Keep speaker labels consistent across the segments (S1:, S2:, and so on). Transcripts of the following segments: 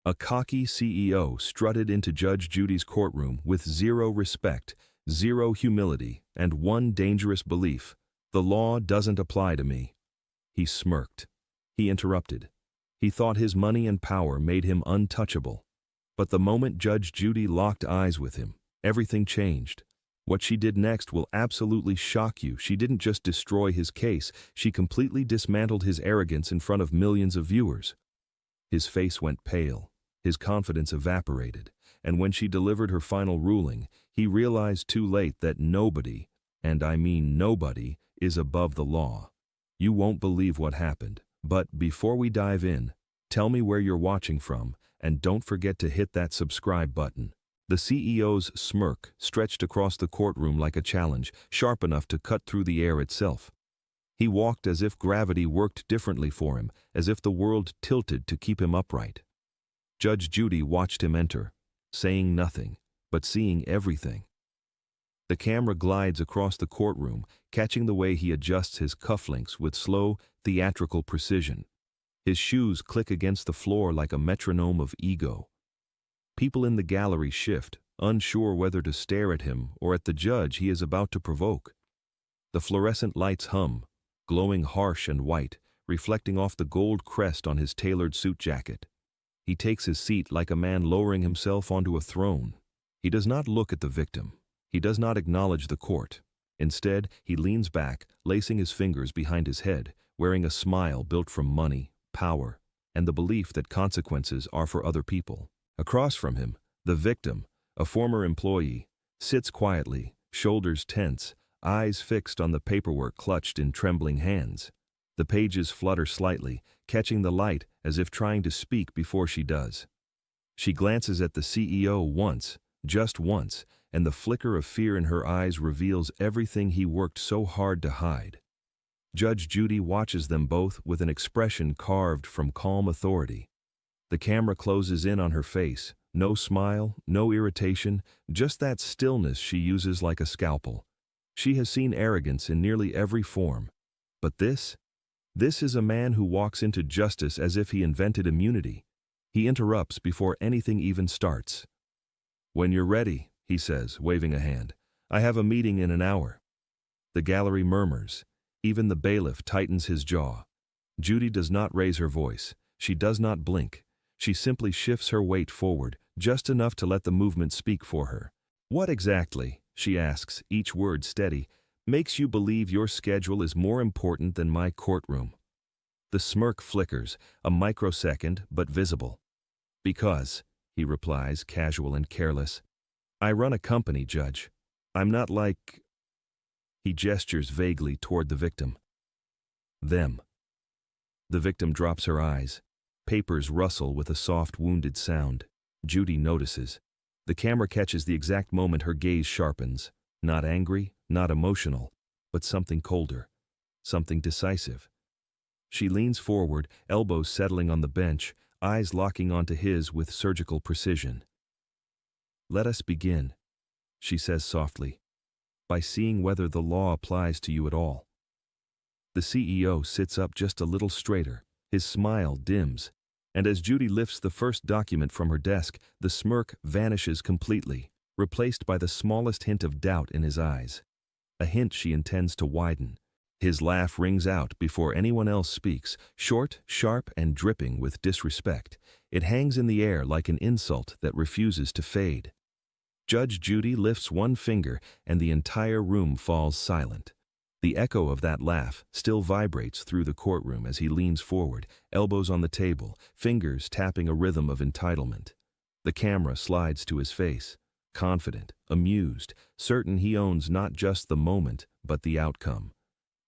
S1: A cocky CEO strutted into Judge Judy's courtroom with zero respect, zero humility, and one dangerous belief: the law doesn't apply to me. He smirked. He interrupted. He thought his money and power made him untouchable. But the moment Judge Judy locked eyes with him, everything changed. What she did next will absolutely shock you. She didn't just destroy his case, she completely dismantled his arrogance in front of millions of viewers. His face went pale, his confidence evaporated, and when she delivered her final ruling, he realized too late that nobody, and I mean nobody, is above the law. You won't believe what happened, but before we dive in, tell me where you're watching from, and don't forget to hit that subscribe button. The CEO's smirk stretched across the courtroom like a challenge, sharp enough to cut through the air itself. He walked as if gravity worked differently for him, as if the world tilted to keep him upright. Judge Judy watched him enter, saying nothing, but seeing everything. The camera glides across the courtroom, catching the way he adjusts his cufflinks with slow, theatrical precision. His shoes click against the floor like a metronome of ego. People in the gallery shift, unsure whether to stare at him or at the judge he is about to provoke. The fluorescent lights hum, glowing harsh and white, reflecting off the gold crest on his tailored suit jacket. He takes his seat like a man lowering himself onto a throne. He does not look at the victim. He does not acknowledge the court. Instead, he leans back, lacing his fingers behind his head, wearing a smile built from money, power, and the belief that consequences are for other people. Across from him, the victim, a former employee, sits quietly, shoulders tense, eyes fixed on the paperwork clutched in trembling hands. The pages flutter slightly, catching the light as if trying to speak before she does. She glances at the CEO once, just once, and the flicker of fear in her eyes reveals everything he worked so hard to hide. Judge Judy watches them both with an expression carved from calm authority. The camera closes in on her face, no smile, no irritation, just that stillness she uses like a scalpel. She has seen arrogance in nearly every form. But this is a man who walks into justice as if he invented immunity. He interrupts before anything even starts. "When you're ready," he says, waving a hand. "I have a meeting in an hour." The gallery murmurs. Even the bailiff tightens his jaw. Judy does not raise her voice. She does not blink. She simply shifts her weight forward, just enough to let the movement speak for her. "What exactly," she asks, each word steady, "makes you believe your schedule is more important than my courtroom?" The smirk flickers, a microsecond but visible. "Because," he replies, casual and careless, "I run a company, Judge. I'm not like—" He gestures vaguely toward the victim. "Them." The victim drops her eyes. Papers rustle with a soft, wounded sound. Judy notices. The camera catches the exact moment her gaze sharpens. Not angry, not emotional, but something colder, something decisive. She leans forward, elbows settling on the bench, eyes locking onto his with surgical precision. "Let us begin," she says softly, "by seeing whether the law applies to you at all." The CEO sits up just a little straighter. His smile dims, and as Judy lifts the first document from her desk, the smirk vanishes completely, replaced by the smallest hint of doubt in his eyes. A hint she intends to widen. His laugh rings out before anyone else speaks, short, sharp, and dripping with disrespect. It hangs in the air like an insult that refuses to fade. Judge Judy lifts one finger, and the entire room falls silent. The echo of that laugh still vibrates through the courtroom as he leans forward, elbows on the table, fingers tapping a rhythm of entitlement. The camera slides to his face, confident, amused, certain he owns not just the moment, but the outcome.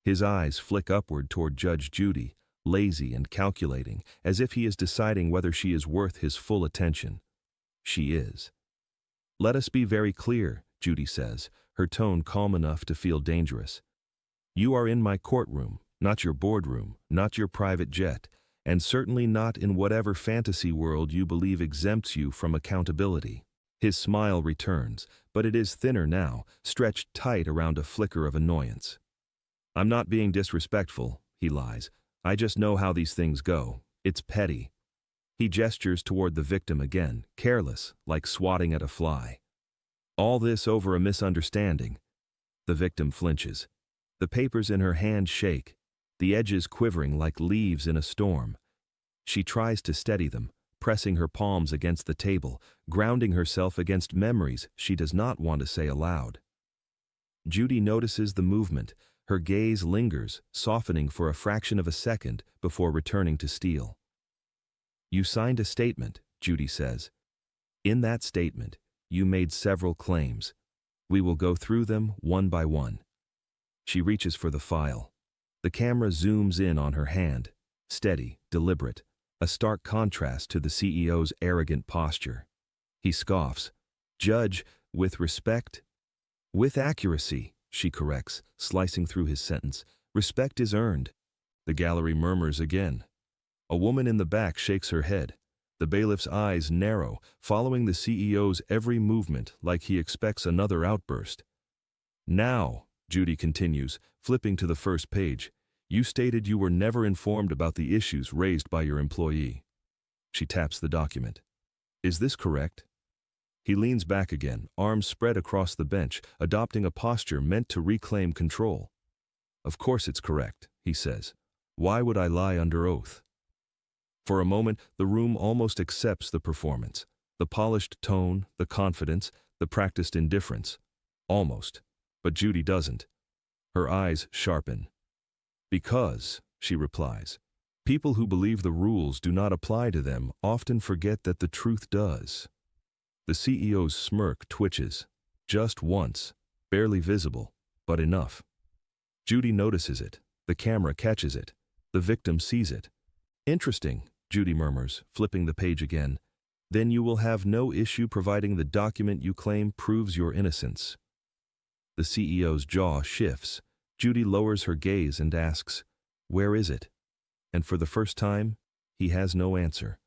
S1: His eyes flick upward toward Judge Judy, lazy and calculating, as if he is deciding whether she is worth his full attention. She is. "Let us be very clear," Judy says, her tone calm enough to feel dangerous. "You are in my courtroom, not your boardroom, not your private jet, and certainly not in whatever fantasy world you believe exempts you from accountability." His smile returns, but it is thinner now, stretched tight around a flicker of annoyance. "I'm not being disrespectful," he lies. "I just know how these things go. It's petty." He gestures toward the victim again, careless, like swatting at a fly. All this over a misunderstanding. The victim flinches. The papers in her hand shake, the edges quivering like leaves in a storm. She tries to steady them, pressing her palms against the table, grounding herself against memories she does not want to say aloud. Judy notices the movement. Her gaze lingers, softening for a fraction of a second before returning to steel. "You signed a statement," Judy says. "In that statement, you made several claims. We will go through them one by one." She reaches for the file. The camera zooms in on her hand, steady, deliberate, a stark contrast to the CEO's arrogant posture. He scoffs. "Judge, with respect?" "With accuracy," she corrects, slicing through his sentence. "Respect is earned." The gallery murmurs again. A woman in the back shakes her head. The bailiff's eyes narrow, following the CEO's every movement like he expects another outburst. "Now," Judy continues, flipping to the first page, "you stated you were never informed about the issues raised by your employee." She taps the document. "Is this correct?" He leans back again, arms spread across the bench, adopting a posture meant to reclaim control. "Of course it's correct," he says. "Why would I lie under oath?" For a moment, the room almost accepts the performance. The polished tone, the confidence, the practiced indifference. Almost. But Judy doesn't. Her eyes sharpen. "Because," she replies, "people who believe the rules do not apply to them often forget that the truth does." The CEO's smirk twitches. Just once. Barely visible, but enough. Judy notices it. The camera catches it. The victim sees it. "Interesting," Judy murmurs, flipping the page again. "Then you will have no issue providing the document you claim proves your innocence." The CEO's jaw shifts. Judy lowers her gaze and asks, "Where is it?" And for the first time, he has no answer.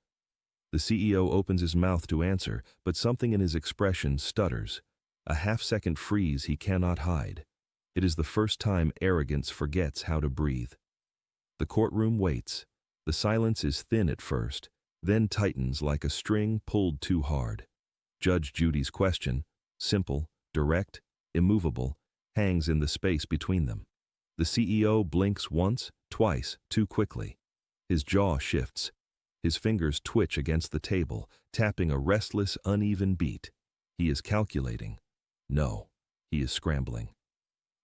S1: The CEO opens his mouth to answer, but something in his expression stutters. A half-second freeze he cannot hide. It is the first time arrogance forgets how to breathe. The courtroom waits. The silence is thin at first, then tightens like a string pulled too hard. Judge Judy's question, simple, direct, immovable, hangs in the space between them. The CEO blinks once, twice, too quickly. His jaw shifts. His fingers twitch against the table, tapping a restless, uneven beat. He is calculating. No, he is scrambling.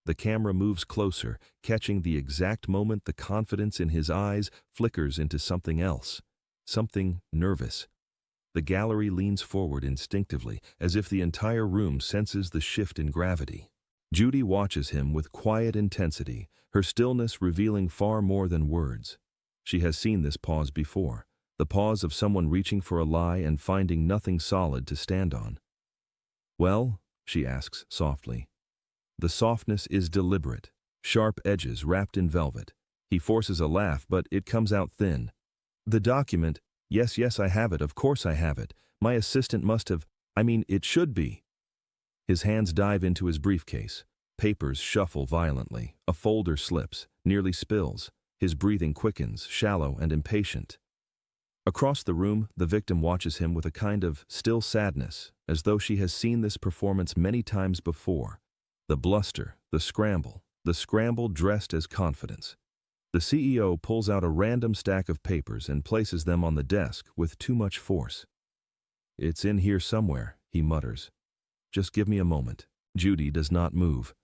S1: The camera moves closer, catching the exact moment the confidence in his eyes flickers into something else. Something nervous. The gallery leans forward instinctively, as if the entire room senses the shift in gravity. Judy watches him with quiet intensity, her stillness revealing far more than words. She has seen this pause before. The pause of someone reaching for a lie and finding nothing solid to stand on. "Well?" she asks softly. The softness is deliberate, sharp edges wrapped in velvet. He forces a laugh, but it comes out thin. "The document, yes, I have it, of course I have it. My assistant must have, it should be." His hands dive into his briefcase. Papers shuffle violently. A folder slips, nearly spills. His breathing quickens, shallow and impatient. Across the room, the victim watches him with a kind of still sadness, as though she has seen this performance many times before. The bluster, the scramble dressed as confidence. The CEO pulls out a random stack of papers and places them on the desk with too much force. "It's in here somewhere," he mutters. "Just give me a moment." Judy does not move.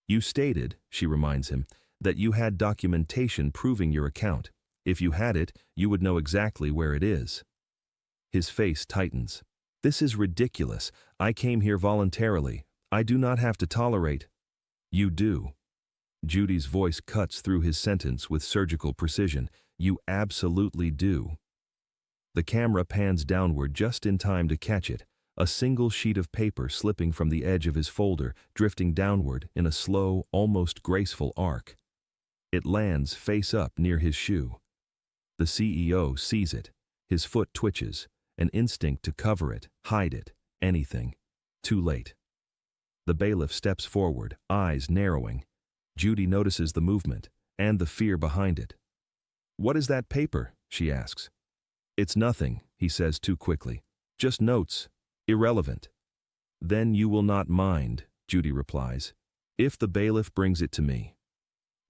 S1: "You stated," she reminds him, "that you had documentation proving your account. If you had it, you would know exactly where it is." His face tightens. "This is ridiculous. I came here voluntarily. I do not have to tolerate." "You do." Judy's voice cuts through his sentence with surgical precision. "You absolutely do." The camera pans downward just in time to catch it, a single sheet of paper slipping from the edge of his folder, drifting downward in a slow, almost graceful arc. It lands face up near his shoe. The CEO sees it. His foot twitches, an instinct to cover it, hide it, anything. Too late. The bailiff steps forward, eyes narrowing. Judy notices the movement, and the fear behind it. "What is that paper?" she asks. It's nothing, he says too quickly. Just notes. Irrelevant. Then you will not mind, Judy replies, if the bailiff brings it to me.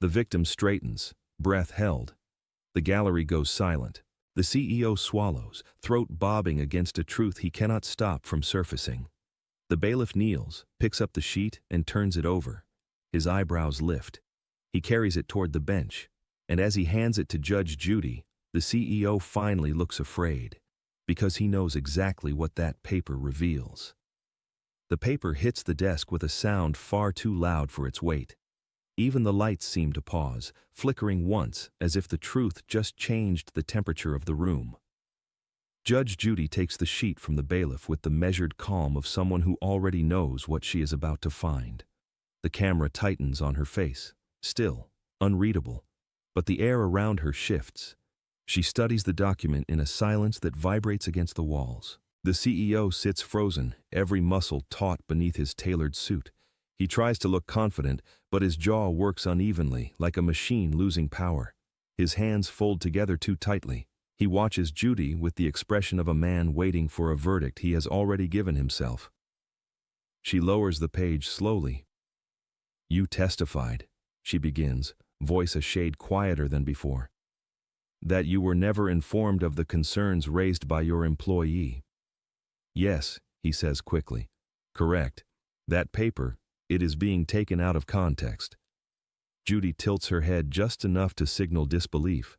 S1: The victim straightens, breath held. The gallery goes silent. The CEO swallows, throat bobbing against a truth he cannot stop from surfacing. The bailiff kneels, picks up the sheet, and turns it over. His eyebrows lift. He carries it toward the bench, and as he hands it to Judge Judy, the CEO finally looks afraid, because he knows exactly what that paper reveals. The paper hits the desk with a sound far too loud for its weight. Even the lights seem to pause, flickering once as if the truth just changed the temperature of the room. Judge Judy takes the sheet from the bailiff with the measured calm of someone who already knows what she is about to find. The camera tightens on her face, still, unreadable, but the air around her shifts. She studies the document in a silence that vibrates against the walls. The CEO sits frozen, every muscle taut beneath his tailored suit. He tries to look confident, but his jaw works unevenly, like a machine losing power. His hands fold together too tightly. He watches Judy with the expression of a man waiting for a verdict he has already given himself. She lowers the page slowly. "You testified," she begins, voice a shade quieter than before, "that you were never informed of the concerns raised by your employee." "Yes," he says quickly. "Correct. That paper, it is being taken out of context." Judy tilts her head just enough to signal disbelief.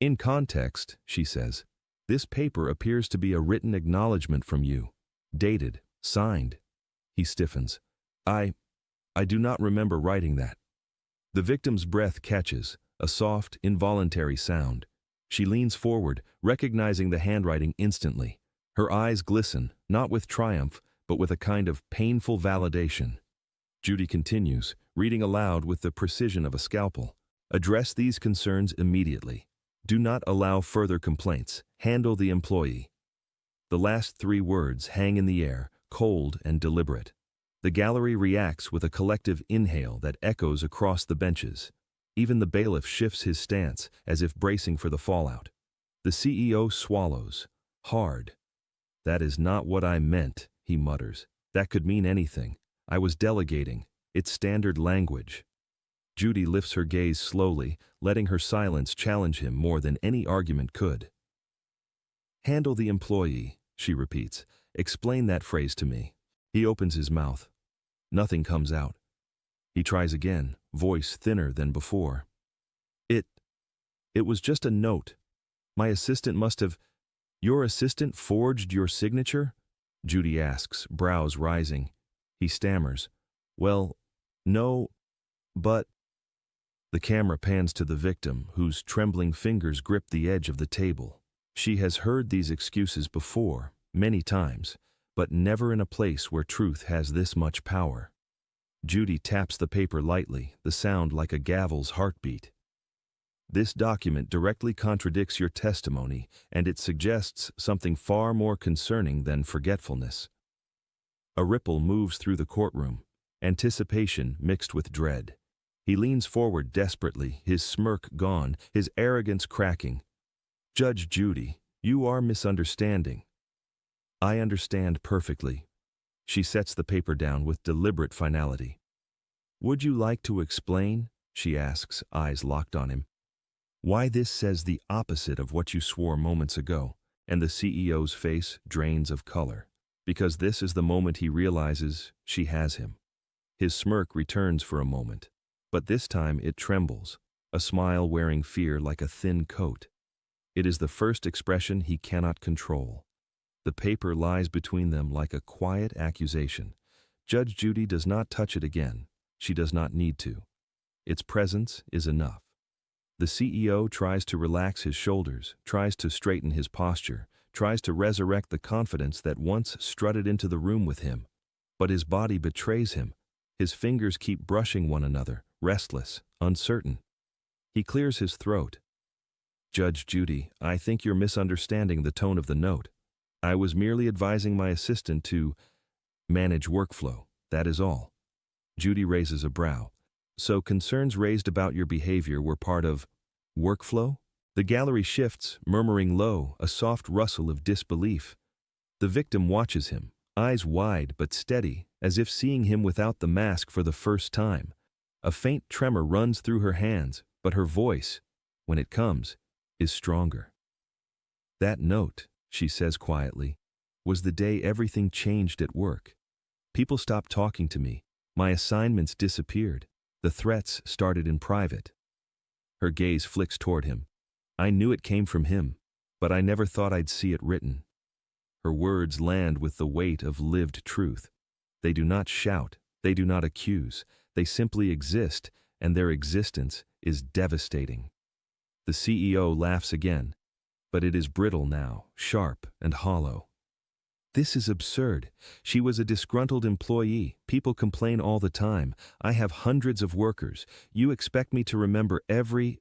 S1: "In context," she says, "this paper appears to be a written acknowledgement from you. Dated, signed." He stiffens. I do not remember writing that." The victim's breath catches, a soft, involuntary sound. She leans forward, recognizing the handwriting instantly. Her eyes glisten, not with triumph, but with a kind of painful validation. Judy continues, reading aloud with the precision of a scalpel. "Address these concerns immediately. Do not allow further complaints. Handle the employee." The last 3 words hang in the air, cold and deliberate. The gallery reacts with a collective inhale that echoes across the benches. Even the bailiff shifts his stance, as if bracing for the fallout. The CEO swallows, hard. "That is not what I meant," he mutters. "That could mean anything. I was delegating. It's standard language." Judy lifts her gaze slowly, letting her silence challenge him more than any argument could. "Handle the employee," she repeats. "Explain that phrase to me." He opens his mouth. Nothing comes out. He tries again, voice thinner than before. It was just a note. My assistant must have—" "Your assistant forged your signature?" Judy asks, brows rising. He stammers. "Well, no, but—" The camera pans to the victim, whose trembling fingers grip the edge of the table. She has heard these excuses before, many times, but never in a place where truth has this much power. Judy taps the paper lightly, the sound like a gavel's heartbeat. "This document directly contradicts your testimony, and it suggests something far more concerning than forgetfulness." A ripple moves through the courtroom, anticipation mixed with dread. He leans forward desperately, his smirk gone, his arrogance cracking. "Judge Judy, you are misunderstanding." "I understand perfectly." She sets the paper down with deliberate finality. "Would you like to explain?" she asks, eyes locked on him. "Why this says the opposite of what you swore moments ago?" And the CEO's face drains of color, because this is the moment he realizes she has him. His smirk returns for a moment, but this time it trembles, a smile wearing fear like a thin coat. It is the first expression he cannot control. The paper lies between them like a quiet accusation. Judge Judy does not touch it again. She does not need to. Its presence is enough. The CEO tries to relax his shoulders, tries to straighten his posture, tries to resurrect the confidence that once strutted into the room with him. But his body betrays him. His fingers keep brushing one another, restless, uncertain. He clears his throat. "Judge Judy, I think you're misunderstanding the tone of the note. I was merely advising my assistant to manage workflow, that is all." Judy raises a brow. "So concerns raised about your behavior were part of workflow?" The gallery shifts, murmuring low, a soft rustle of disbelief. The victim watches him, eyes wide but steady, as if seeing him without the mask for the first time. A faint tremor runs through her hands, but her voice, when it comes, is stronger. "That note," she says quietly, "was the day everything changed at work. People stopped talking to me. My assignments disappeared. The threats started in private." Her gaze flicks toward him. "I knew it came from him, but I never thought I'd see it written." Her words land with the weight of lived truth. They do not shout, they do not accuse, they simply exist, and their existence is devastating. The CEO laughs again, but it is brittle now, sharp and hollow. "This is absurd. She was a disgruntled employee. People complain all the time. I have hundreds of workers. You expect me to remember every—"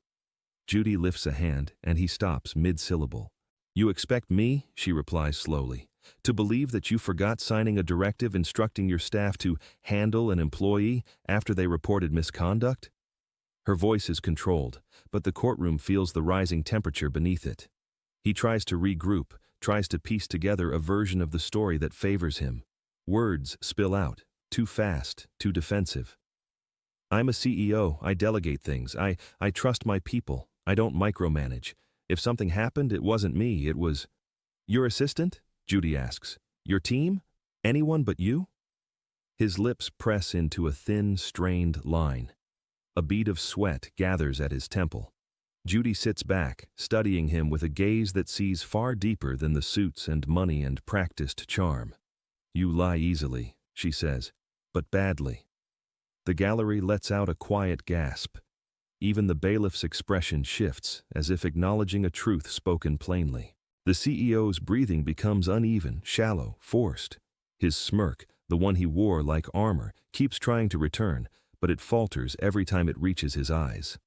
S1: Judy lifts a hand, and he stops mid-syllable. "You expect me," she replies slowly, "to believe that you forgot signing a directive instructing your staff to handle an employee after they reported misconduct?" Her voice is controlled, but the courtroom feels the rising temperature beneath it. He tries to regroup, tries to piece together a version of the story that favors him. Words spill out, too fast, too defensive. "I'm a CEO, I delegate things, I trust my people, I don't micromanage. If something happened, it wasn't me, it was—" "Your assistant?" Judy asks. "Your team? Anyone but you?" His lips press into a thin, strained line. A bead of sweat gathers at his temple. Judy sits back, studying him with a gaze that sees far deeper than the suits and money and practiced charm. "You lie easily," she says, "but badly." The gallery lets out a quiet gasp. Even the bailiff's expression shifts, as if acknowledging a truth spoken plainly. The CEO's breathing becomes uneven, shallow, forced. His smirk, the one he wore like armor, keeps trying to return, but it falters every time it reaches his eyes.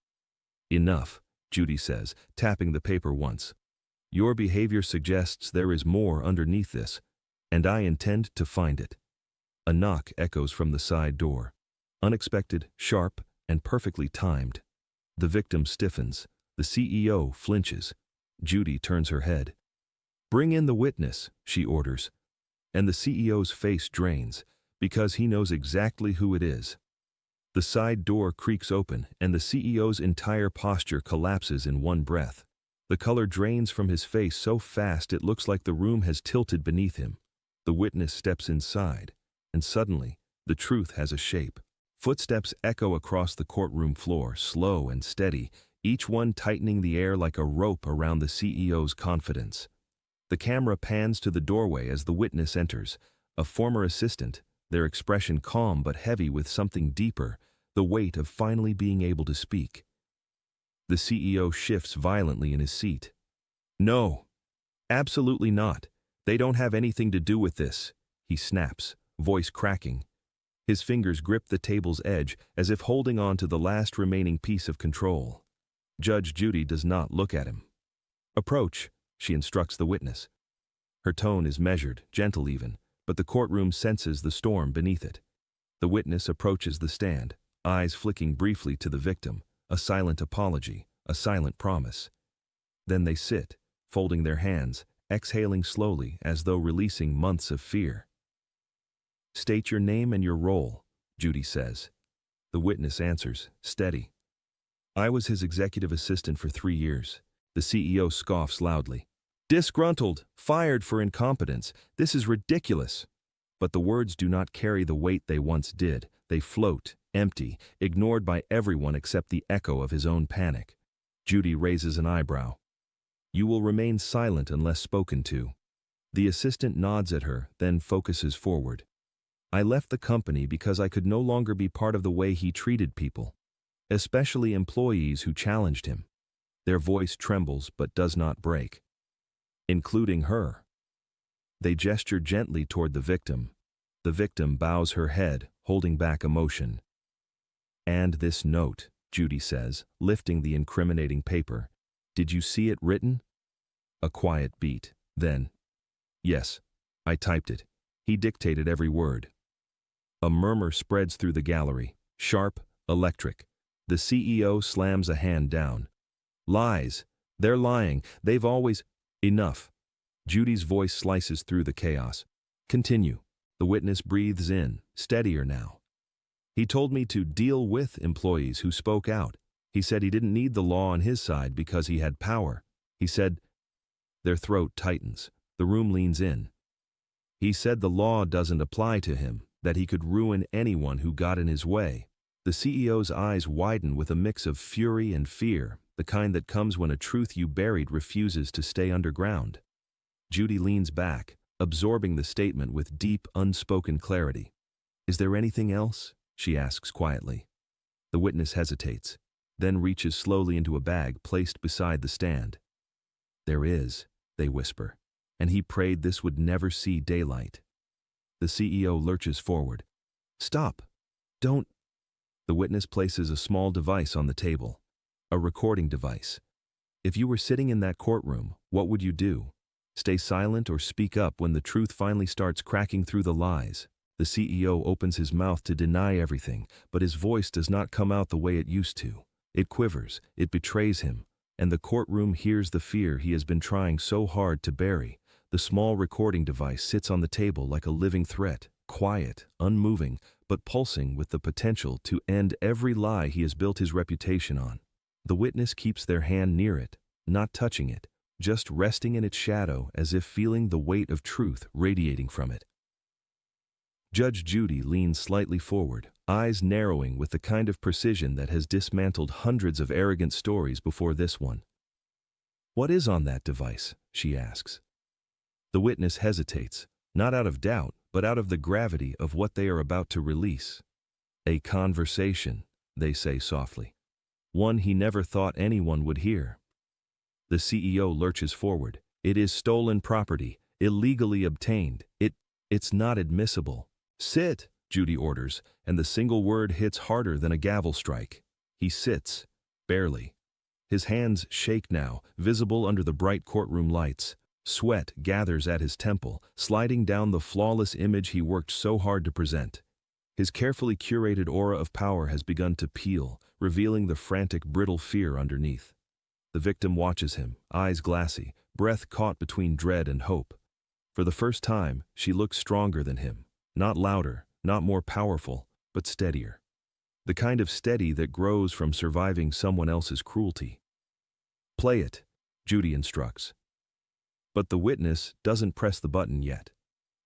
S1: "Enough," Judy says, tapping the paper once. "Your behavior suggests there is more underneath this, and I intend to find it." A knock echoes from the side door. Unexpected, sharp, and perfectly timed. The victim stiffens. The CEO flinches. Judy turns her head. "Bring in the witness," she orders. And the CEO's face drains, because he knows exactly who it is. The side door creaks open, and the CEO's entire posture collapses in one breath. The color drains from his face so fast it looks like the room has tilted beneath him. The witness steps inside, and suddenly, the truth has a shape. Footsteps echo across the courtroom floor, slow and steady, each one tightening the air like a rope around the CEO's confidence. The camera pans to the doorway as the witness enters, a former assistant, their expression calm but heavy with something deeper, the weight of finally being able to speak. The CEO shifts violently in his seat. "No, absolutely not. They don't have anything to do with this," he snaps, voice cracking. His fingers grip the table's edge as if holding on to the last remaining piece of control. Judge Judy does not look at him. "Approach," she instructs the witness. Her tone is measured, gentle even, but the courtroom senses the storm beneath it. The witness approaches the stand, eyes flicking briefly to the victim, a silent apology, a silent promise. Then they sit, folding their hands, exhaling slowly as though releasing months of fear. "State your name and your role," Judy says. The witness answers, steady. "I was his executive assistant for 3 years. The CEO scoffs loudly. "Disgruntled, fired for incompetence. This is ridiculous." But the words do not carry the weight they once did. They float, empty, ignored by everyone except the echo of his own panic. Judy raises an eyebrow. "You will remain silent unless spoken to." The assistant nods at her, then focuses forward. "I left the company because I could no longer be part of the way he treated people, especially employees who challenged him." Their voice trembles but does not break. "Including her." They gesture gently toward the victim. The victim bows her head, holding back emotion. "And this note," Judy says, lifting the incriminating paper. "Did you see it written?" A quiet beat. Then, "Yes, I typed it. He dictated every word." A murmur spreads through the gallery, sharp, electric. The CEO slams a hand down. "Lies. They're lying. They've always... Enough. Judy's voice slices through the chaos. Continue. The witness breathes in, steadier now. He told me to deal with employees who spoke out. He said he didn't need the law on his side because he had power. He said... Their throat tightens. The room leans in. He said the law doesn't apply to him, that he could ruin anyone who got in his way. The CEO's eyes widen with a mix of fury and fear, the kind that comes when a truth you buried refuses to stay underground. Judy leans back, absorbing the statement with deep, unspoken clarity. Is there anything else? She asks quietly. The witness hesitates, then reaches slowly into a bag placed beside the stand. There is, they whisper, and he prayed this would never see daylight. The CEO lurches forward. Stop! Don't! The witness places a small device on the table. A recording device. If you were sitting in that courtroom, what would you do? Stay silent or speak up when the truth finally starts cracking through the lies? The CEO opens his mouth to deny everything, but his voice does not come out the way it used to. It quivers, it betrays him, and the courtroom hears the fear he has been trying so hard to bury. The small recording device sits on the table like a living threat, quiet, unmoving, but pulsing with the potential to end every lie he has built his reputation on. The witness keeps their hand near it, not touching it, just resting in its shadow as if feeling the weight of truth radiating from it. Judge Judy leans slightly forward, eyes narrowing with the kind of precision that has dismantled hundreds of arrogant stories before this one. What is on that device? She asks. The witness hesitates, not out of doubt, but out of the gravity of what they are about to release. A conversation, they say softly. One he never thought anyone would hear. The CEO lurches forward. It is stolen property, illegally obtained. It's not admissible. Sit, Judy orders, and the single word hits harder than a gavel strike. He sits, barely. His hands shake now, visible under the bright courtroom lights. Sweat gathers at his temple, sliding down the flawless image he worked so hard to present. His carefully curated aura of power has begun to peel, revealing the frantic, brittle fear underneath. The victim watches him, eyes glassy, breath caught between dread and hope. For the first time, she looks stronger than him. Not louder, not more powerful, but steadier. The kind of steady that grows from surviving someone else's cruelty. Play it, Judy instructs. But the witness doesn't press the button yet.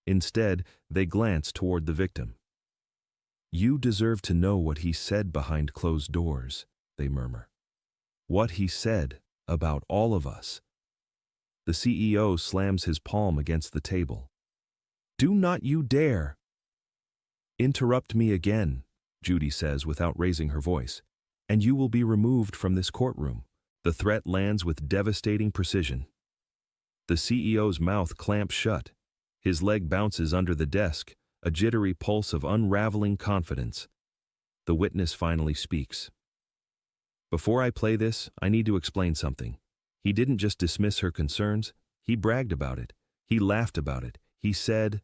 S1: Instead, they glance toward the victim. You deserve to know what he said behind closed doors, they murmur. What he said about all of us. The CEO slams his palm against the table. Do not you dare interrupt me again, Judy says without raising her voice, and you will be removed from this courtroom. The threat lands with devastating precision. The CEO's mouth clamps shut. His leg bounces under the desk, a jittery pulse of unraveling confidence. The witness finally speaks. Before I play this, I need to explain something. He didn't just dismiss her concerns, he bragged about it. He laughed about it. He said...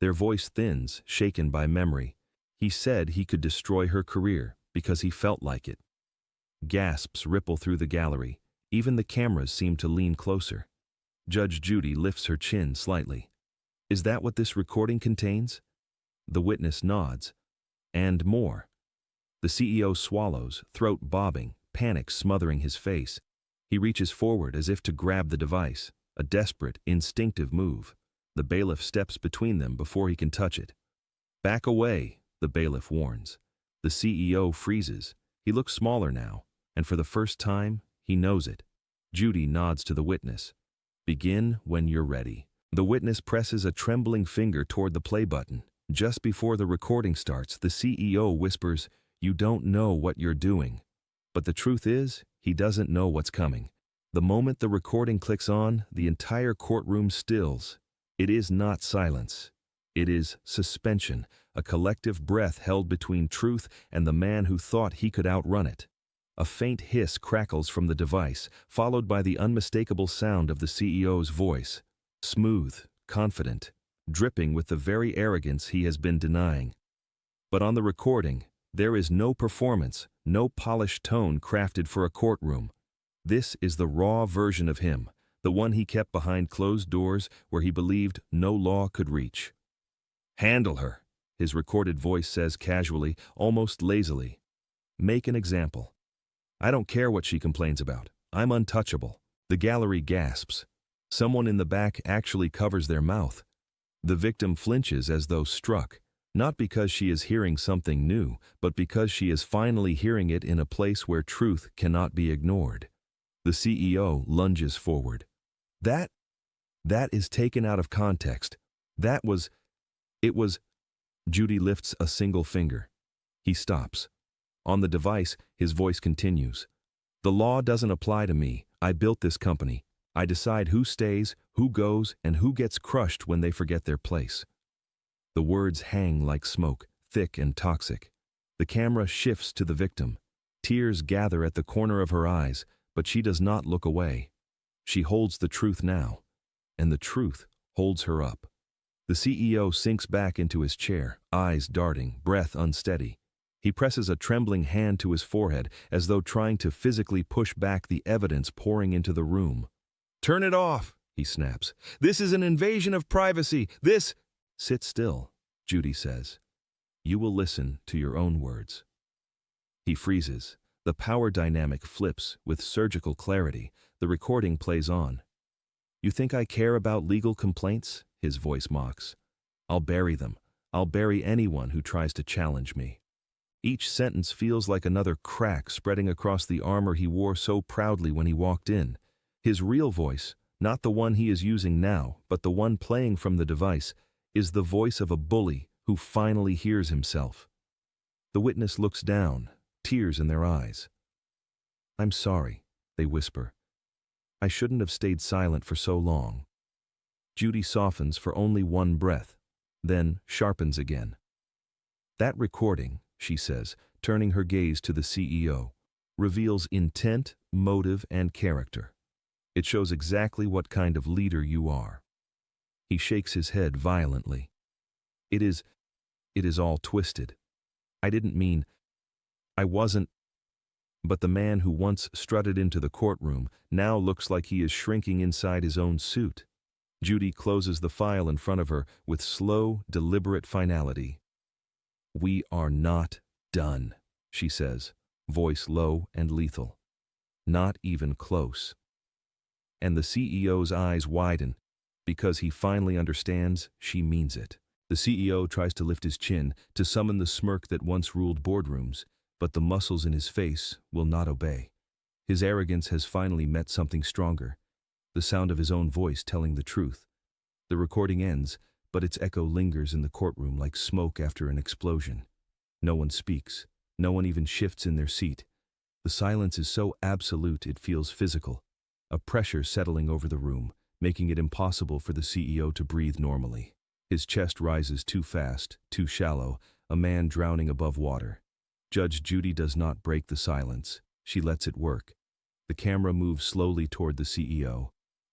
S1: Their voice thins, shaken by memory. He said he could destroy her career because he felt like it. Gasps ripple through the gallery. Even the cameras seem to lean closer. Judge Judy lifts her chin slightly. Is that what this recording contains? The witness nods. And more. The CEO swallows, throat bobbing, panic smothering his face. He reaches forward as if to grab the device, a desperate, instinctive move. The bailiff steps between them before he can touch it. Back away, the bailiff warns. The CEO freezes. He looks smaller now, and for the first time, he knows it. Judy nods to the witness. Begin when you're ready. The witness presses a trembling finger toward the play button. Just before the recording starts, the CEO whispers, "You don't know what you're doing." But the truth is, he doesn't know what's coming. The moment the recording clicks on, the entire courtroom stills. It is not silence. It is suspension, a collective breath held between truth and the man who thought he could outrun it. A faint hiss crackles from the device, followed by the unmistakable sound of the CEO's voice. Smooth, confident, dripping with the very arrogance he has been denying. But on the recording, there is no performance, no polished tone crafted for a courtroom. This is the raw version of him, the one he kept behind closed doors where he believed no law could reach. Handle her, his recorded voice says casually, almost lazily. Make an example. I don't care what she complains about. I'm untouchable. The gallery gasps. Someone in the back actually covers their mouth. The victim flinches as though struck, not because she is hearing something new, but because she is finally hearing it in a place where truth cannot be ignored. The CEO lunges forward. That is taken out of context. It was. Judy lifts a single finger. He stops. On the device, his voice continues. The law doesn't apply to me. I built this company. I decide who stays, who goes, and who gets crushed when they forget their place. The words hang like smoke, thick and toxic. The camera shifts to the victim. Tears gather at the corner of her eyes, but she does not look away. She holds the truth now, and the truth holds her up. The CEO sinks back into his chair, eyes darting, breath unsteady. He presses a trembling hand to his forehead as though trying to physically push back the evidence pouring into the room. Turn it off, he snaps. This is an invasion of privacy. Sit still, Judy says. You will listen to your own words. He freezes. The power dynamic flips with surgical clarity. The recording plays on. You think I care about legal complaints? His voice mocks. I'll bury them. I'll bury anyone who tries to challenge me. Each sentence feels like another crack spreading across the armor he wore so proudly when he walked in. His real voice, not the one he is using now, but the one playing from the device, is the voice of a bully who finally hears himself. The witness looks down, tears in their eyes. I'm sorry, they whisper. I shouldn't have stayed silent for so long. Judy softens for only one breath, then sharpens again. That recording, she says, turning her gaze to the CEO, reveals intent, motive, and character. It shows exactly what kind of leader you are. He shakes his head violently. It is all twisted. I didn't mean. I wasn't. But the man who once strutted into the courtroom now looks like he is shrinking inside his own suit. Judy closes the file in front of her with slow, deliberate finality. We are not done, she says, voice low and lethal. Not even close. And the CEO's eyes widen, because he finally understands she means it. The CEO tries to lift his chin to summon the smirk that once ruled boardrooms, but the muscles in his face will not obey. His arrogance has finally met something stronger, the sound of his own voice telling the truth. The recording ends, but its echo lingers in the courtroom like smoke after an explosion. No one speaks. No one even shifts in their seat. The silence is so absolute it feels physical, a pressure settling over the room, making it impossible for the CEO to breathe normally. His chest rises too fast, too shallow, a man drowning above water. Judge Judy does not break the silence. She lets it work. The camera moves slowly toward the CEO.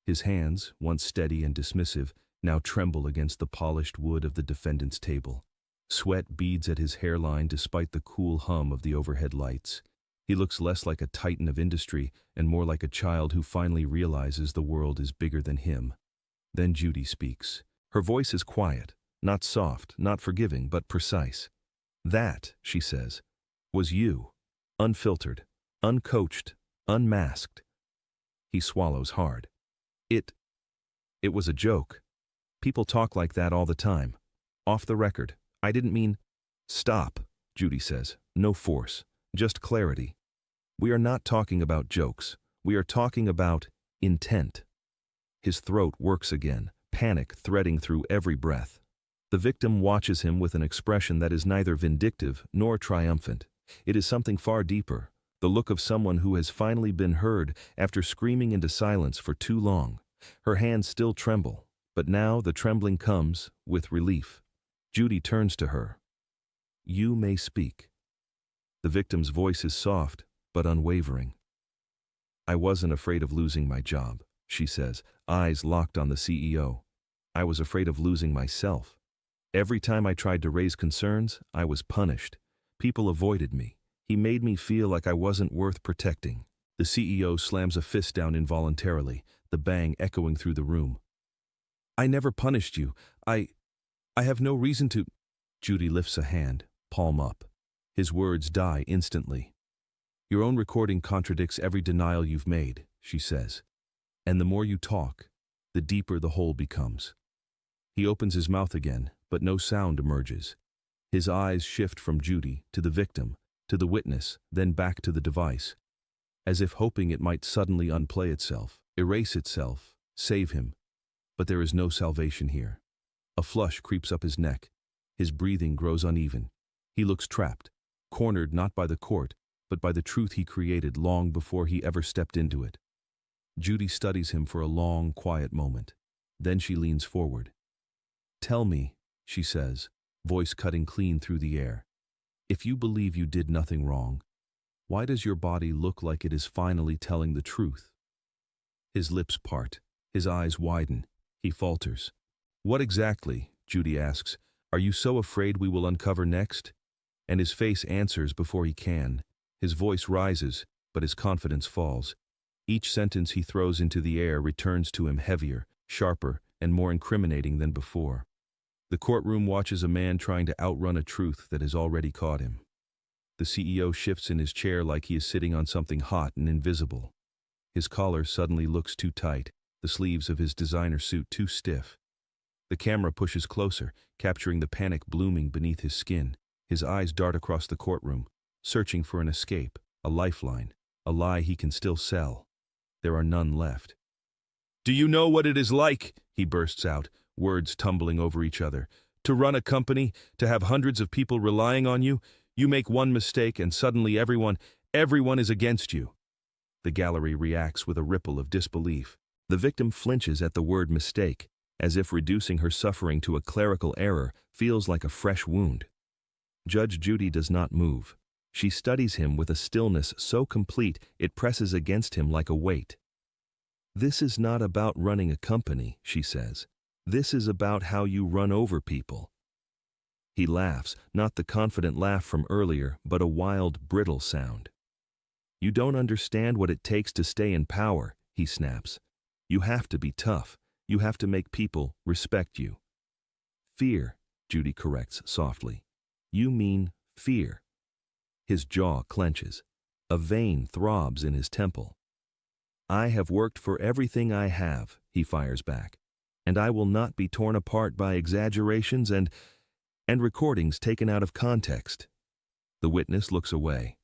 S1: His hands, once steady and dismissive, now tremble against the polished wood of the defendant's table. Sweat beads at his hairline despite the cool hum of the overhead lights. He looks less like a titan of industry and more like a child who finally realizes the world is bigger than him. Then Judy speaks. Her voice is quiet, not soft, not forgiving, but precise. That, she says, was you. Unfiltered, uncoached, unmasked. He swallows hard. It was a joke. People talk like that all the time. Off the record. I didn't mean. Stop, Judy says. No force. Just clarity. We are not talking about jokes. We are talking about intent. His throat works again, panic threading through every breath. The victim watches him with an expression that is neither vindictive nor triumphant. It is something far deeper, the look of someone who has finally been heard after screaming into silence for too long. Her hands still tremble, but now the trembling comes with relief. Judy turns to her. You may speak. The victim's voice is soft, but unwavering. I wasn't afraid of losing my job, she says, eyes locked on the CEO. I was afraid of losing myself. Every time I tried to raise concerns, I was punished. People avoided me. He made me feel like I wasn't worth protecting. The CEO slams a fist down involuntarily, the bang echoing through the room. I never punished you. I have no reason to. Judy lifts a hand, palm up. His words die instantly. Your own recording contradicts every denial you've made, she says. And the more you talk, the deeper the hole becomes. He opens his mouth again, but no sound emerges. His eyes shift from Judy to the victim, to the witness, then back to the device, as if hoping it might suddenly unplay itself, erase itself, save him. But there is no salvation here. A flush creeps up his neck. His breathing grows uneven. He looks trapped, cornered not by the court, but by the truth he created long before he ever stepped into it. Judy studies him for a long, quiet moment. Then she leans forward. Tell me, she says, voice cutting clean through the air. If you believe you did nothing wrong, why does your body look like it is finally telling the truth? His lips part. His eyes widen. He falters. What exactly, Judy asks, are you so afraid we will uncover next? And his face answers before he can. His voice rises, but his confidence falls. Each sentence he throws into the air returns to him heavier, sharper, and more incriminating than before. The courtroom watches a man trying to outrun a truth that has already caught him. The CEO shifts in his chair like he is sitting on something hot and invisible. His collar suddenly looks too tight, the sleeves of his designer suit too stiff. The camera pushes closer, capturing the panic blooming beneath his skin. His eyes dart across the courtroom, searching for an escape, a lifeline, a lie he can still sell. There are none left. Do you know what it is like, he bursts out, words tumbling over each other, to run a company, to have hundreds of people relying on you? You make one mistake and suddenly everyone is against you. The gallery reacts with a ripple of disbelief. The victim flinches at the word mistake, as if reducing her suffering to a clerical error feels like a fresh wound. Judge Judy does not move. She studies him with a stillness so complete it presses against him like a weight. This is not about running a company, she says. This is about how you run over people. He laughs, not the confident laugh from earlier, but a wild, brittle sound. You don't understand what it takes to stay in power, he snaps. You have to be tough. You have to make people respect you. Fear, Judy corrects softly. You mean fear. His jaw clenches. A vein throbs in his temple. I have worked for everything I have, he fires back, and I will not be torn apart by exaggerations and recordings taken out of context. The witness looks away.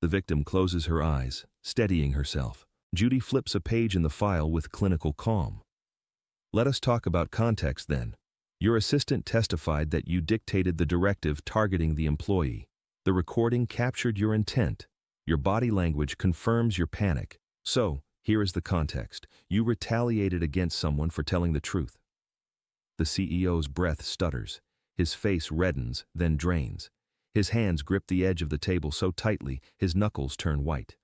S1: The victim closes her eyes, steadying herself. Judy flips a page in the file with clinical calm. Let us talk about context then. Your assistant testified that you dictated the directive targeting the employee. The recording captured your intent. Your body language confirms your panic. So, here is the context. You retaliated against someone for telling the truth. The CEO's breath stutters. His face reddens, then drains. His hands grip the edge of the table so tightly, his knuckles turn white.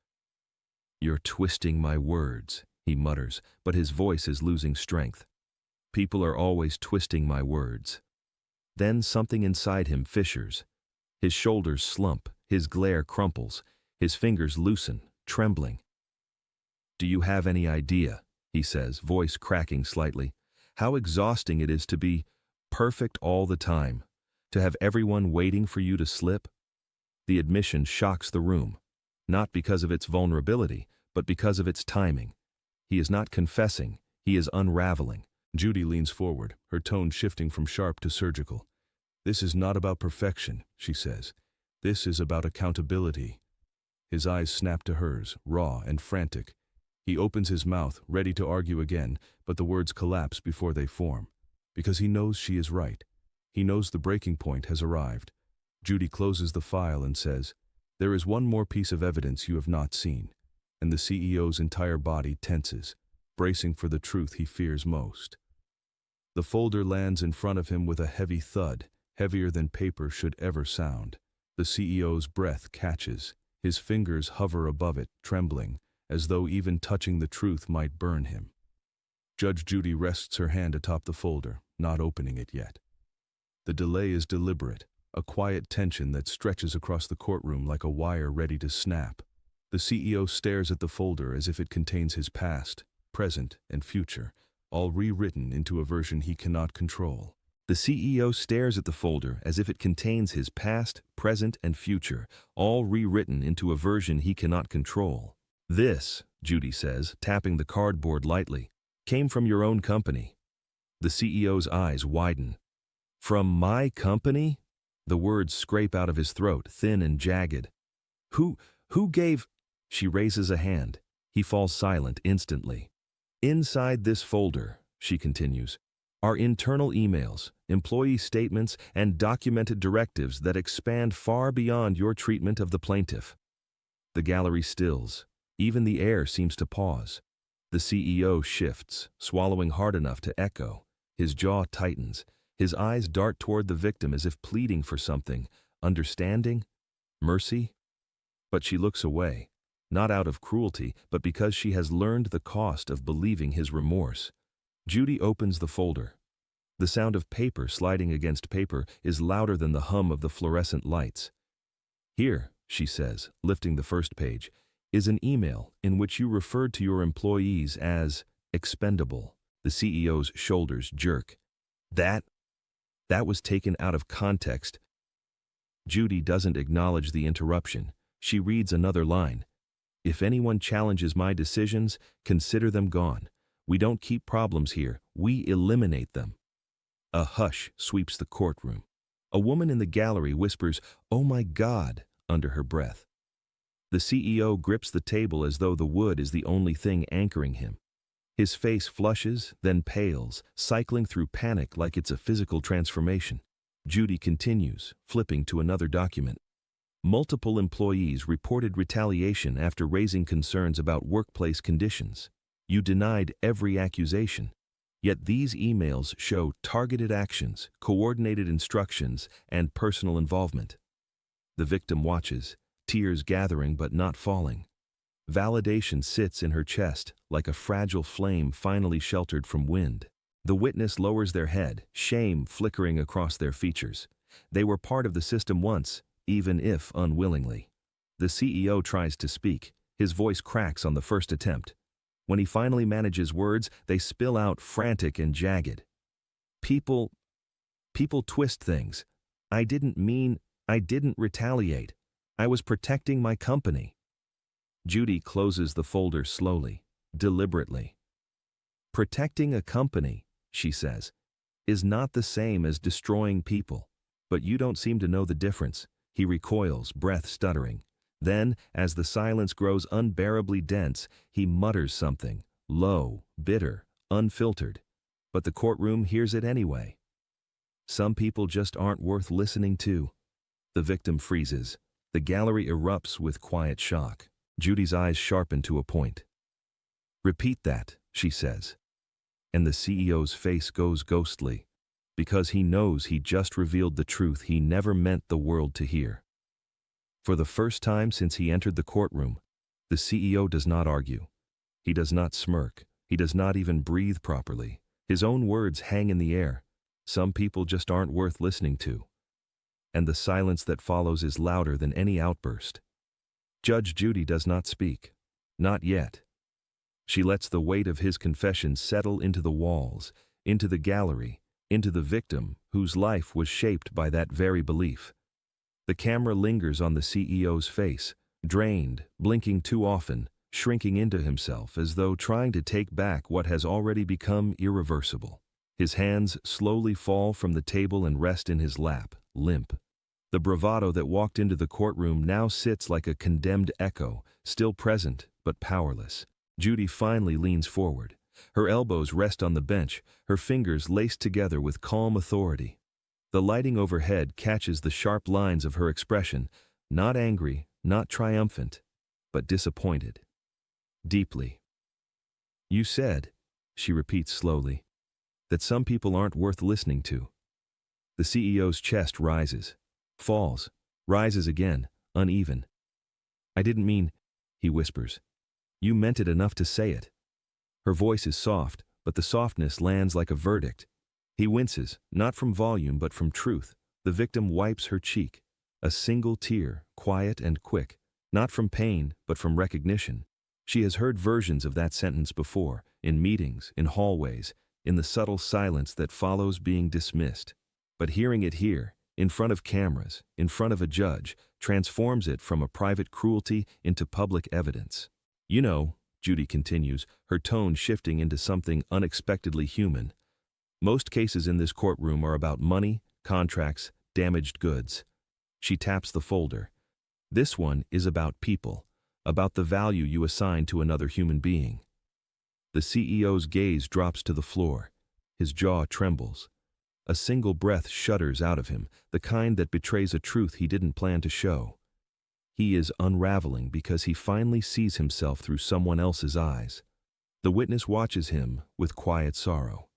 S1: You're twisting my words, he mutters, but his voice is losing strength. People are always twisting my words. Then something inside him fissures. His shoulders slump, his glare crumples, his fingers loosen, trembling. Do you have any idea, he says, voice cracking slightly, how exhausting it is to be perfect all the time, to have everyone waiting for you to slip? The admission shocks the room, not because of its vulnerability, but because of its timing. He is not confessing, he is unraveling. Judy leans forward, her tone shifting from sharp to surgical. This is not about perfection, she says. This is about accountability. His eyes snap to hers, raw and frantic. He opens his mouth, ready to argue again, but the words collapse before they form. Because he knows she is right. He knows the breaking point has arrived. Judy closes the file and says, There is one more piece of evidence you have not seen. And the CEO's entire body tenses, bracing for the truth he fears most. The folder lands in front of him with a heavy thud, heavier than paper should ever sound. The CEO's breath catches. His fingers hover above it, trembling, as though even touching the truth might burn him. Judge Judy rests her hand atop the folder, not opening it yet. The delay is deliberate, a quiet tension that stretches across the courtroom like a wire ready to snap. The CEO stares at the folder as if it contains his past, present, and future, all rewritten into a version he cannot control. The CEO stares at the folder as if it contains his past, present, and future, all rewritten into a version he cannot control. This, Judy says, tapping the cardboard lightly, came from your own company. The CEO's eyes widen. From my company? The words scrape out of his throat, thin and jagged. Who gave? She raises a hand. He falls silent instantly. Inside this folder, she continues, are internal emails, employee statements, and documented directives that expand far beyond your treatment of the plaintiff. The gallery stills. Even the air seems to pause. The CEO shifts, swallowing hard enough to echo. His jaw tightens. His eyes dart toward the victim as if pleading for something. Understanding? Mercy? But she looks away, not out of cruelty, but because she has learned the cost of believing his remorse. Judy opens the folder. The sound of paper sliding against paper is louder than the hum of the fluorescent lights. Here, she says, lifting the first page, is an email in which you referred to your employees as expendable. The CEO's shoulders jerk. That was taken out of context. Judy doesn't acknowledge the interruption. She reads another line. If anyone challenges my decisions, consider them gone. We don't keep problems here. We eliminate them. A hush sweeps the courtroom. A woman in the gallery whispers, "Oh my God," under her breath. The CEO grips the table as though the wood is the only thing anchoring him. His face flushes, then pales, cycling through panic like it's a physical transformation. Judy continues, flipping to another document. Multiple employees reported retaliation after raising concerns about workplace conditions. You denied every accusation. Yet these emails show targeted actions, coordinated instructions, and personal involvement. The victim watches, tears gathering but not falling. Validation sits in her chest like a fragile flame finally sheltered from wind. The witness lowers their head, shame flickering across their features. They were part of the system once, even if unwillingly. The CEO tries to speak. His voice cracks on the first attempt. When he finally manages words, they spill out frantic and jagged. People twist things. I didn't retaliate. I was protecting my company. Judy closes the folder slowly, deliberately. Protecting a company, she says, is not the same as destroying people. But you don't seem to know the difference. He recoils, breath stuttering. Then, as the silence grows unbearably dense, he mutters something, low, bitter, unfiltered. But the courtroom hears it anyway. Some people just aren't worth listening to. The victim freezes. The gallery erupts with quiet shock. Judy's eyes sharpen to a point. Repeat that, she says. And the CEO's face goes ghostly, because he knows he just revealed the truth he never meant the world to hear. For the first time since he entered the courtroom, the CEO does not argue. He does not smirk. He does not even breathe properly. His own words hang in the air. Some people just aren't worth listening to. And the silence that follows is louder than any outburst. Judge Judy does not speak. Not yet. She lets the weight of his confession settle into the walls, into the gallery, into the victim whose life was shaped by that very belief. The camera lingers on the CEO's face, drained, blinking too often, shrinking into himself as though trying to take back what has already become irreversible. His hands slowly fall from the table and rest in his lap, limp. The bravado that walked into the courtroom now sits like a condemned echo, still present but powerless. Judy finally leans forward. Her elbows rest on the bench, her fingers laced together with calm authority. The lighting overhead catches the sharp lines of her expression, not angry, not triumphant, but disappointed. Deeply. You said, she repeats slowly, that some people aren't worth listening to. The CEO's chest rises, falls, rises again, uneven. I didn't mean, he whispers. You meant it enough to say it. Her voice is soft, but the softness lands like a verdict. He winces, not from volume but from truth. The victim wipes her cheek. A single tear, quiet and quick. Not from pain, but from recognition. She has heard versions of that sentence before, in meetings, in hallways, in the subtle silence that follows being dismissed. But hearing it here, in front of cameras, in front of a judge, transforms it from a private cruelty into public evidence. You know, Judy continues, her tone shifting into something unexpectedly human. Most cases in this courtroom are about money, contracts, damaged goods. She taps the folder. This one is about people, about the value you assign to another human being. The CEO's gaze drops to the floor. His jaw trembles. A single breath shudders out of him, the kind that betrays a truth he didn't plan to show. He is unraveling because he finally sees himself through someone else's eyes. The witness watches him with quiet sorrow.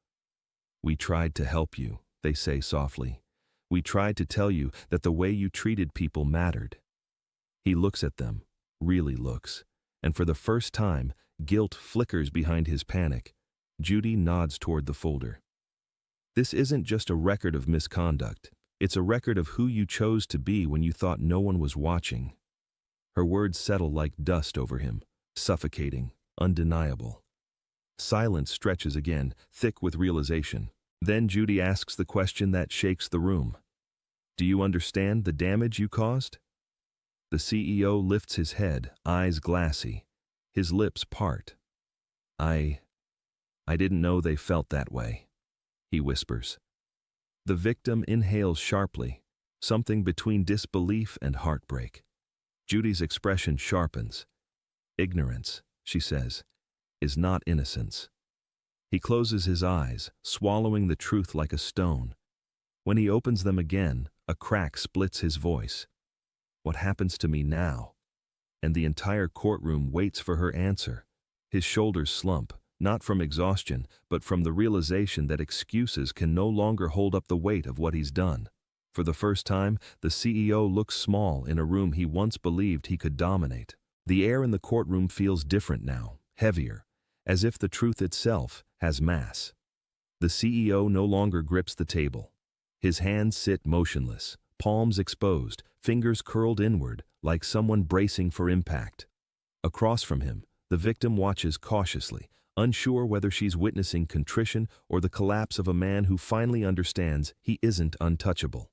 S1: "We tried to help you," they say softly. "We tried to tell you that the way you treated people mattered." He looks at them, really looks, and for the first time, guilt flickers behind his panic. Judy nods toward the folder. "This isn't just a record of misconduct. It's a record of who you chose to be when you thought no one was watching." Her words settle like dust over him, suffocating, undeniable. Silence stretches again, thick with realization. Then Judy asks the question that shakes the room. "Do you understand the damage you caused?" The CEO lifts his head, eyes glassy. His lips part. I didn't know they felt that way," he whispers. The victim inhales sharply, something between disbelief and heartbreak. Judy's expression sharpens. "Ignorance," she says, "is not innocence." He closes his eyes, swallowing the truth like a stone. When he opens them again, a crack splits his voice. "What happens to me now?" And the entire courtroom waits for her answer. His shoulders slump, not from exhaustion, but from the realization that excuses can no longer hold up the weight of what he's done. For the first time, the CEO looks small in a room he once believed he could dominate. The air in the courtroom feels different now, heavier, as if the truth itself has mass. The CEO no longer grips the table. His hands sit motionless, palms exposed, fingers curled inward, like someone bracing for impact. Across from him, the victim watches cautiously, unsure whether she's witnessing contrition or the collapse of a man who finally understands he isn't untouchable.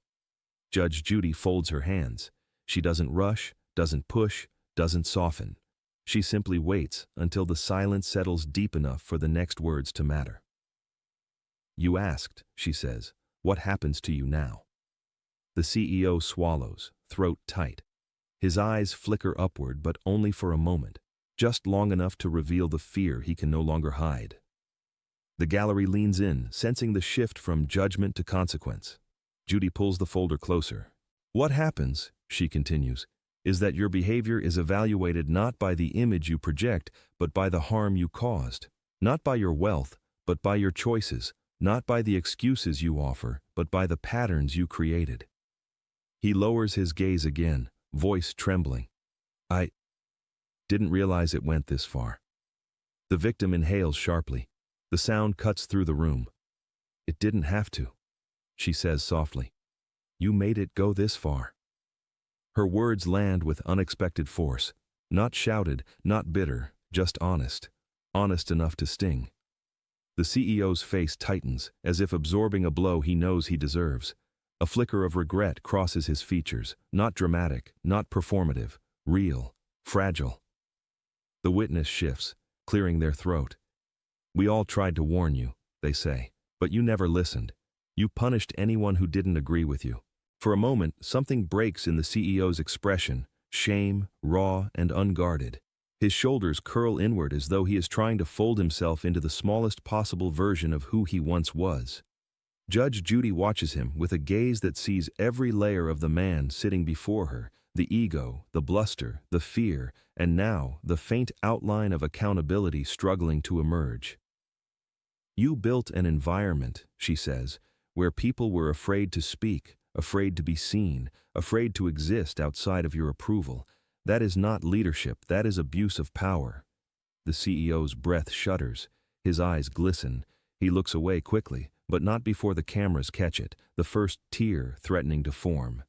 S1: Judge Judy folds her hands. She doesn't rush, doesn't push, doesn't soften. She simply waits until the silence settles deep enough for the next words to matter. "You asked," she says, "what happens to you now?" The CEO swallows, throat tight. His eyes flicker upward, but only for a moment, just long enough to reveal the fear he can no longer hide. The gallery leans in, sensing the shift from judgment to consequence. Judy pulls the folder closer. "What happens," she continues, "is that your behavior is evaluated not by the image you project, but by the harm you caused. Not by your wealth, but by your choices. Not by the excuses you offer, but by the patterns you created." He lowers his gaze again, voice trembling. "I didn't realize it went this far." The victim inhales sharply. The sound cuts through the room. "It didn't have to," she says softly. "You made it go this far." Her words land with unexpected force. Not shouted, not bitter, just honest. Honest enough to sting. The CEO's face tightens, as if absorbing a blow he knows he deserves. A flicker of regret crosses his features, not dramatic, not performative, real, fragile. The witness shifts, clearing their throat. "We all tried to warn you," they say, "but you never listened. You punished anyone who didn't agree with you." For a moment, something breaks in the CEO's expression, shame, raw and unguarded. His shoulders curl inward as though he is trying to fold himself into the smallest possible version of who he once was. Judge Judy watches him with a gaze that sees every layer of the man sitting before her, the ego, the bluster, the fear, and now the faint outline of accountability struggling to emerge. "You built an environment," she says, "where people were afraid to speak, afraid to be seen, afraid to exist outside of your approval. That is not leadership, that is abuse of power." The CEO's breath shudders, his eyes glisten. He looks away quickly, but not before the cameras catch it, the first tear threatening to form.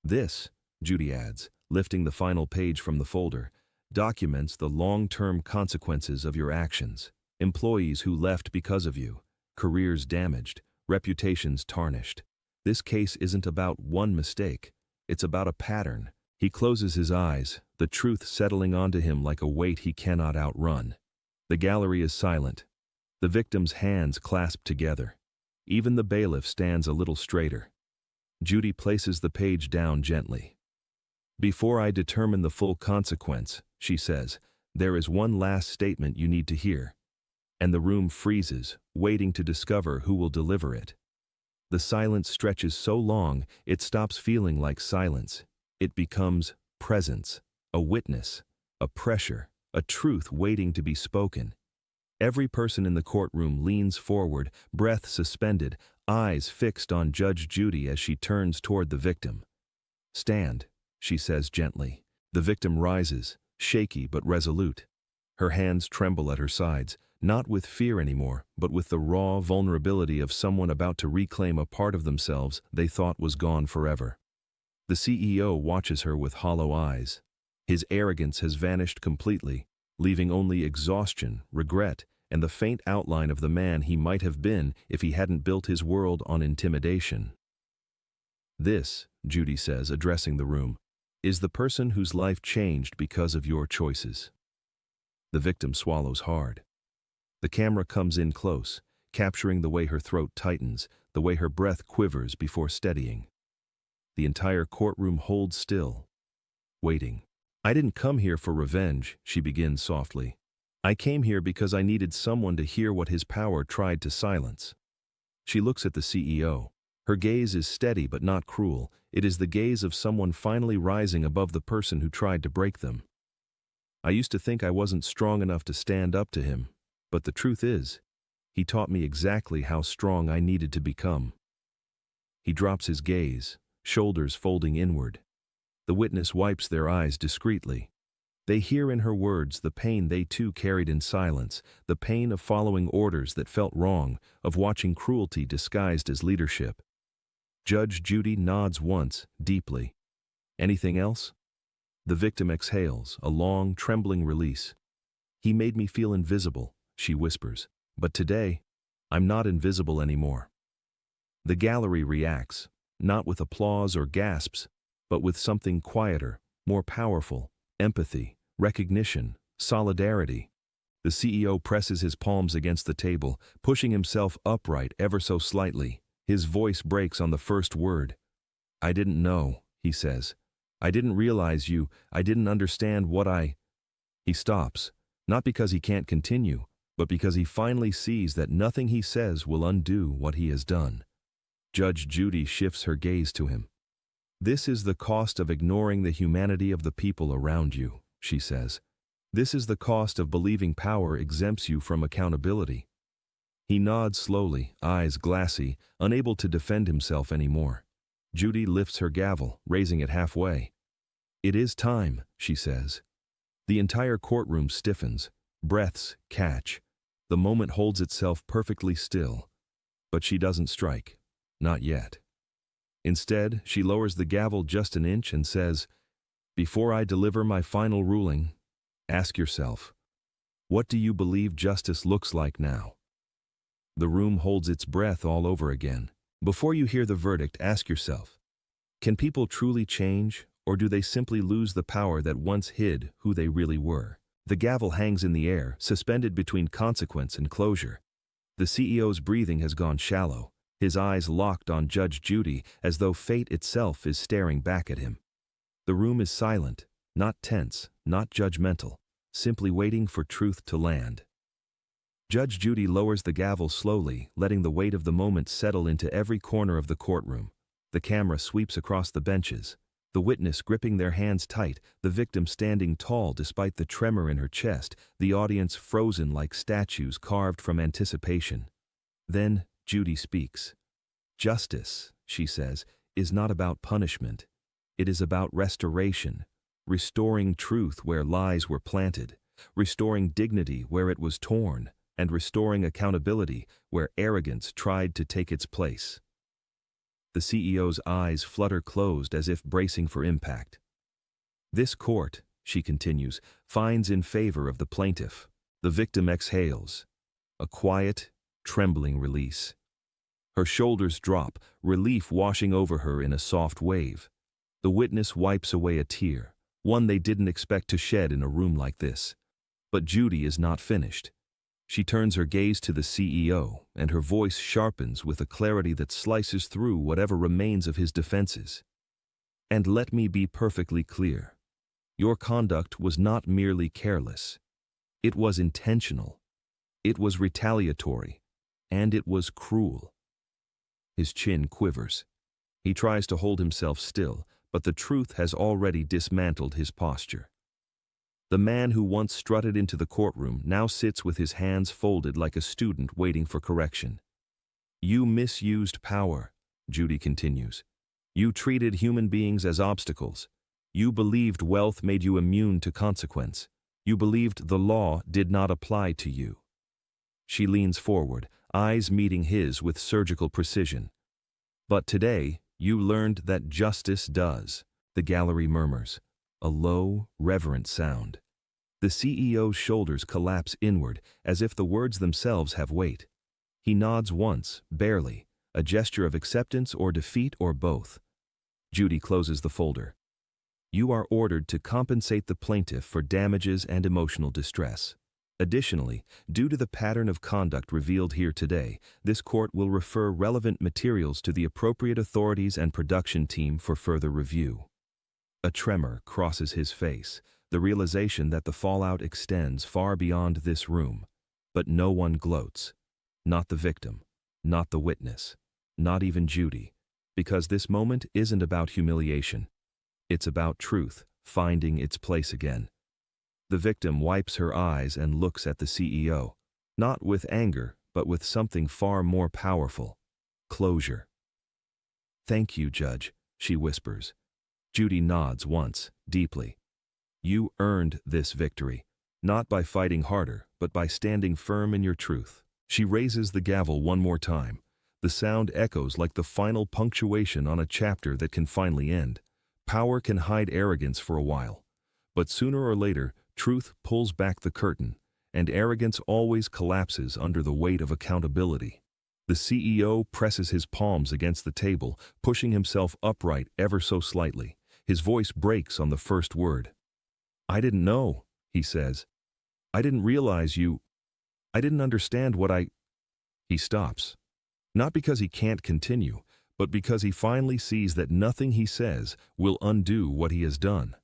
S1: "This," Judy adds, lifting the final page from the folder, documents the long-term consequences of your actions. Employees who left because of you, careers damaged, reputations tarnished. This case isn't about one mistake, it's about a pattern. He closes his eyes, the truth settling onto him like a weight he cannot outrun. The gallery is silent. The victim's hands clasp together. Even the bailiff stands a little straighter. Judy places the page down gently. "Before I determine the full consequence," she says, "there is one last statement you need to hear." And the room freezes, waiting to discover who will deliver it. The silence stretches so long, it stops feeling like silence. It becomes presence, a witness, a pressure, a truth waiting to be spoken. Every person in the courtroom leans forward, breath suspended, eyes fixed on Judge Judy as she turns toward the victim. "Stand," she says gently. The victim rises, shaky but resolute. Her hands tremble at her sides, not with fear anymore, but with the raw vulnerability of someone about to reclaim a part of themselves they thought was gone forever. The CEO watches her with hollow eyes. His arrogance has vanished completely, leaving only exhaustion, regret, and the faint outline of the man he might have been if he hadn't built his world on intimidation. "This," Judy says, addressing the room, "is the person whose life changed because of your choices." The victim swallows hard. The camera comes in close, capturing the way her throat tightens, the way her breath quivers before steadying. The entire courtroom holds still, waiting. "I didn't come here for revenge," she begins softly. "I came here because I needed someone to hear what his power tried to silence." She looks at the CEO. Her gaze is steady but not cruel. It is the gaze of someone finally rising above the person who tried to break them. "I used to think I wasn't strong enough to stand up to him, but the truth is, he taught me exactly how strong I needed to become." He drops his gaze, shoulders folding inward. The witness wipes their eyes discreetly. They hear in her words the pain they too carried in silence, the pain of following orders that felt wrong, of watching cruelty disguised as leadership. Judge Judy nods once, deeply. "Anything else?" The victim exhales, a long, trembling release. "He made me feel invisible," she whispers. "But today, I'm not invisible anymore." The gallery reacts, not with applause or gasps, but with something quieter, more powerful: empathy, recognition, solidarity. The CEO presses his palms against the table, pushing himself upright ever so slightly. His voice breaks on the first word. "I didn't know," he says. "I didn't realize I didn't understand what I—" He stops, not because he can't continue, but because he finally sees that nothing he says will undo what he has done. Judge Judy shifts her gaze to him. "This is the cost of ignoring the humanity of the people around you," she says. "This is the cost of believing power exempts you from accountability." He nods slowly, eyes glassy, unable to defend himself anymore. Judy lifts her gavel, raising it halfway. "It is time," she says. The entire courtroom stiffens. Breaths catch. The moment holds itself perfectly still. But she doesn't strike. Not yet. Instead, she lowers the gavel just an inch and says, "Before I deliver my final ruling, ask yourself, what do you believe justice looks like now?" The room holds its breath all over again. Before you hear the verdict, ask yourself, can people truly change, or do they simply lose the power that once hid who they really were? The gavel hangs in the air, suspended between consequence and closure. The CEO's breathing has gone shallow, his eyes locked on Judge Judy as though fate itself is staring back at him. The room is silent, not tense, not judgmental, simply waiting for truth to land. Judge Judy lowers the gavel slowly, letting the weight of the moment settle into every corner of the courtroom. The camera sweeps across the benches, the witness gripping their hands tight, the victim standing tall despite the tremor in her chest, the audience frozen like statues carved from anticipation. Then Judy speaks. "Justice," she says, "is not about punishment. It is about restoration, restoring truth where lies were planted, restoring dignity where it was torn, and restoring accountability where arrogance tried to take its place." The CEO's eyes flutter closed as if bracing for impact. This court, she continues, finds in favor of the plaintiff. The victim exhales. A quiet, trembling release. Her shoulders drop, relief washing over her in a soft wave. The witness wipes away a tear, one they didn't expect to shed in a room like this. But Judy is not finished. She turns her gaze to the CEO, and her voice sharpens with a clarity that slices through whatever remains of his defenses. And let me be perfectly clear. Your conduct was not merely careless. It was intentional. It was retaliatory. And it was cruel. His chin quivers. He tries to hold himself still, but the truth has already dismantled his posture. The man who once strutted into the courtroom now sits with his hands folded like a student waiting for correction. You misused power, Judy continues. You treated human beings as obstacles. You believed wealth made you immune to consequence. You believed the law did not apply to you. She leans forward, eyes meeting his with surgical precision. But today, you learned that justice does, the gallery murmurs. A low, reverent sound. The CEO's shoulders collapse inward, as if the words themselves have weight. He nods once, barely, a gesture of acceptance or defeat or both. Judy closes the folder. You are ordered to compensate the plaintiff for damages and emotional distress. Additionally, due to the pattern of conduct revealed here today, this court will refer relevant materials to the appropriate authorities and production team for further review. A tremor crosses his face, the realization that the fallout extends far beyond this room. But no one gloats. Not the victim, not the witness, not even Judy, because this moment isn't about humiliation. It's about truth finding its place again. The victim wipes her eyes and looks at the CEO, not with anger, but with something far more powerful. Closure. Thank you, Judge, she whispers. Judy nods once, deeply. You earned this victory, not by fighting harder, but by standing firm in your truth. She raises the gavel one more time. The sound echoes like the final punctuation on a chapter that can finally end. Power can hide arrogance for a while, but sooner or later, truth pulls back the curtain, and arrogance always collapses under the weight of accountability. The CEO presses his palms against the table, pushing himself upright ever so slightly. His voice breaks on the first word. I didn't know, he says. I didn't realize you. I didn't understand what I. He stops. Not because he can't continue, but because he finally sees that nothing he says will undo what he has done.